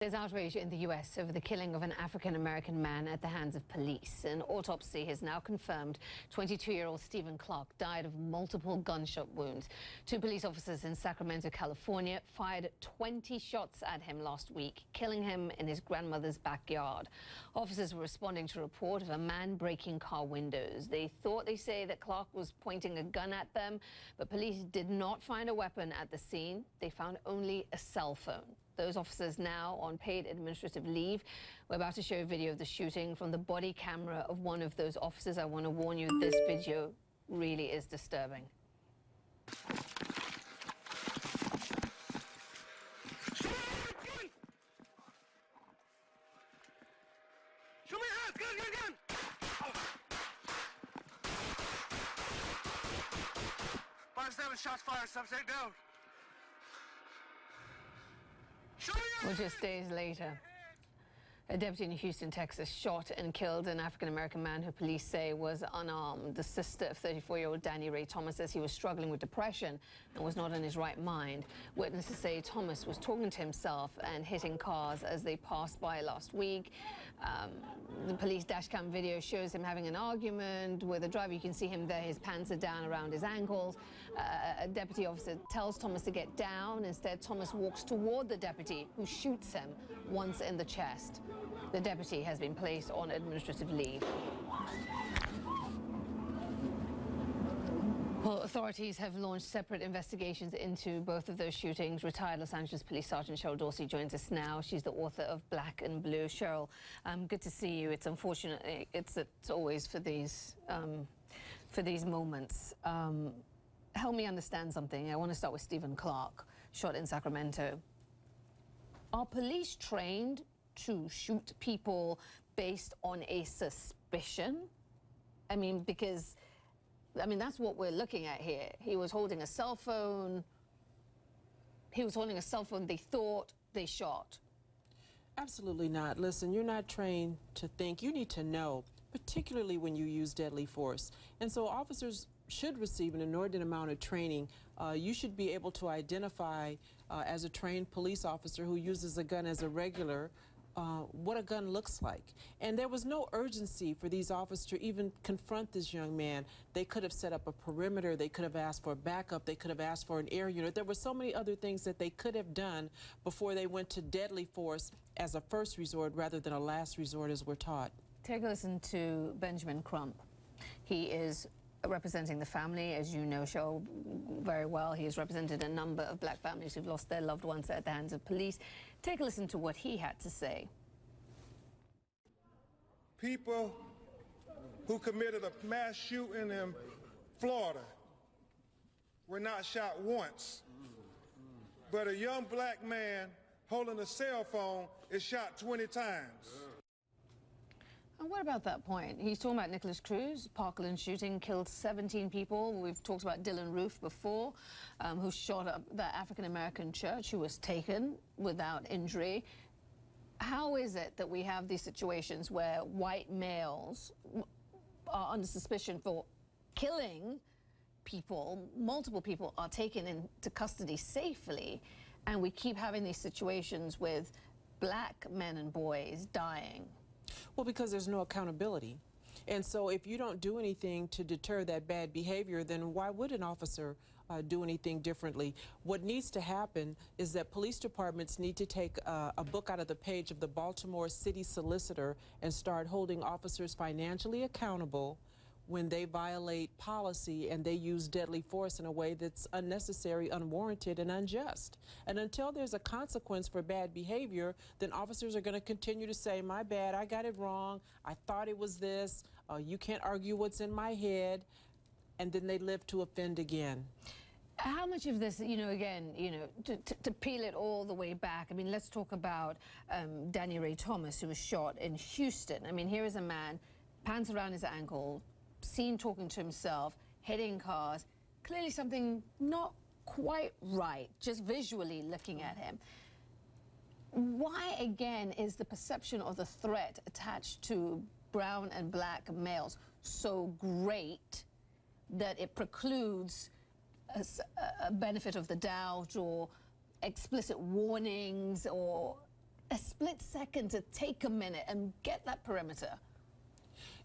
There's outrage in the U.S. over the killing of an African-American man at the hands of police. An autopsy has now confirmed 22-year-old Stephen Clark died of multiple gunshot wounds. Two police officers in Sacramento, California, fired 20 shots at him last week, killing him in his grandmother's backyard. Officers were responding to a report of a man breaking car windows. They say that Clark was pointing a gun at them, but police did not find a weapon at the scene. They found only a cell phone. Those officers now on paid administrative leave. We're about to show a video of the shooting from the body camera of one of those officers. I want to warn you, this video really is disturbing. Show me your hands! Gun! 5-7 shots fired, subject down. Well, just days later, a deputy in Houston, Texas, shot and killed an African-American man who police say was unarmed. The sister of 34-year-old Danny Ray Thomas says he was struggling with depression and was not in his right mind. Witnesses say Thomas was talking to himself and hitting cars as they passed by last week. The police dashcam video shows him having an argument with a driver. You can see him there. His pants are down around his ankles. A deputy officer tells Thomas to get down. Instead, Thomas walks toward the deputy, who shoots him once in the chest. The deputy has been placed on administrative leave. Well, authorities have launched separate investigations into both of those shootings. Retired Los Angeles Police Sergeant Cheryl Dorsey joins us now. She's the author of Black and Blue. Cheryl, good to see you. It's unfortunate. It's always for these moments. Help me understand something. I want to start with Stephen Clark, shot in Sacramento. Are police trained to shoot people based on a suspicion? I mean, because, that's what we're looking at here. He was holding a cell phone. They thought they shot. Absolutely not. Listen, you're not trained to think. You need to know, particularly when you use deadly force. And so officers should receive an inordinate amount of training. You should be able to identify, as a trained police officer who uses a gun as a regular, what a gun looks like. And there was no urgency for these officers to even confront this young man. They could have set up a perimeter. They could have asked for backup. They could have asked for an air unit. There were so many other things that they could have done before they went to deadly force as a first resort rather than a last resort, as we're taught. Take a listen to Benjamin Crump. He is representing the family, as you know, Cheryl, very well. He has represented a number of black families who've lost their loved ones at the hands of police. Take a listen to what he had to say. People who committed a mass shooting in Florida were not shot once, but a young black man holding a cell phone is shot 20 times. And what about that point? He's talking about Nicholas Cruz, Parkland shooting, killed 17 people. We've talked about Dylan Roof before, who shot up that African-American church, who was taken without injury. How is it that we have these situations where white males are under suspicion for killing people, multiple people are taken into custody safely, and we keep having these situations with black men and boys dying? Well, because there's no accountability. And so if you don't do anything to deter that bad behavior, then why would an officer do anything differently? What needs to happen is that police departments need to take a book out of the page of the Baltimore City Solicitor and start holding officers financially accountable when they violate policy and they use deadly force in a way that's unnecessary, unwarranted, and unjust. And until there's a consequence for bad behavior, then officers are going to continue to say, my bad, I got it wrong, I thought it was this, you can't argue what's in my head, and then they live to offend again. How much of this, to peel it all the way back, let's talk about Danny Ray Thomas, who was shot in Houston. Here is a man, pants around his ankle, seen talking to himself, hitting cars, clearly something not quite right, just visually looking at him. Why, again, is the perception of the threat attached to brown and black males so great that it precludes a benefit of the doubt or explicit warnings or a split second to take a minute and get that perimeter?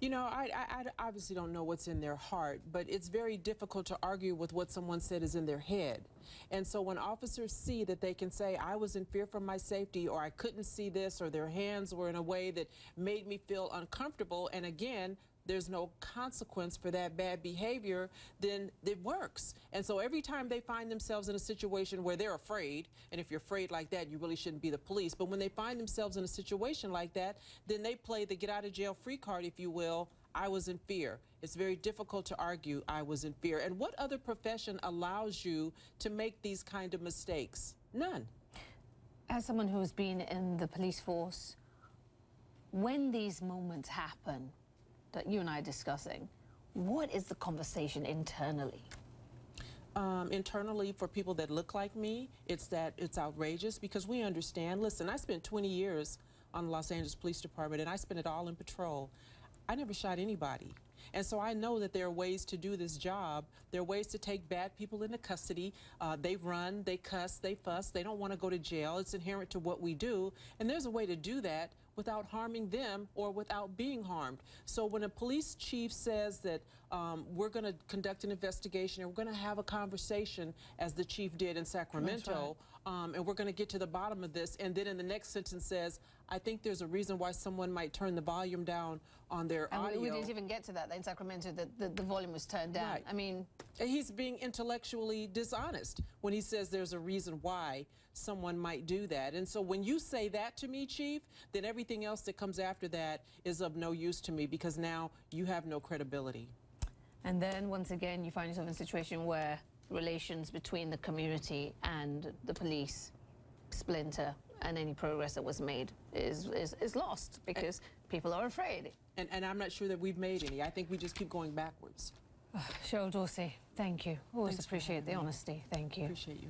You know, I obviously don't know what's in their heart, but it's very difficult to argue with what someone said is in their head. And so when officers see that they can say, I was in fear for my safety, or I couldn't see this, or their hands were in a way that made me feel uncomfortable, and again, there's no consequence for that bad behavior, then it works. And so every time they find themselves in a situation where they're afraid, and if you're afraid like that, you really shouldn't be the police, but when they find themselves in a situation like that, then they play the get out of jail free card, if you will. I was in fear. It's very difficult to argue I was in fear. And what other profession allows you to make these kind of mistakes? None. As someone who's been in the police force, when these moments happen that you and I are discussing, what is the conversation internally? Internally, for people that look like me, it's that it's outrageous, because we understand. Listen, I spent 20 years on the Los Angeles Police Department, and I spent it all in patrol. I never shot anybody. And so I know that there are ways to do this job. There are ways to take bad people into custody. They run, they cuss, they fuss. They don't want to go to jail. It's inherent to what we do. And there's a way to do that without harming them or without being harmed. So when a police chief says that we're going to conduct an investigation and we're going to have a conversation, as the chief did in Sacramento, and we're going to get to the bottom of this, and then in the next sentence says, I think there's a reason why someone might turn the volume down on their audio. And we didn't even get to that in Sacramento, that the volume was turned down. Right. I mean, he's being intellectually dishonest when he says there's a reason why someone might do that. And so when you say that to me, Chief, then everything else that comes after that is of no use to me, because now you have no credibility. and then once again, you find yourself in a situation where relations between the community and the police splinter, and any progress that was made is lost because people are afraid. And I'm not sure that we've made any. I think we just keep going backwards. Cheryl Dorsey, thank you. Always Thanks appreciate the honesty. Thank you. Appreciate you.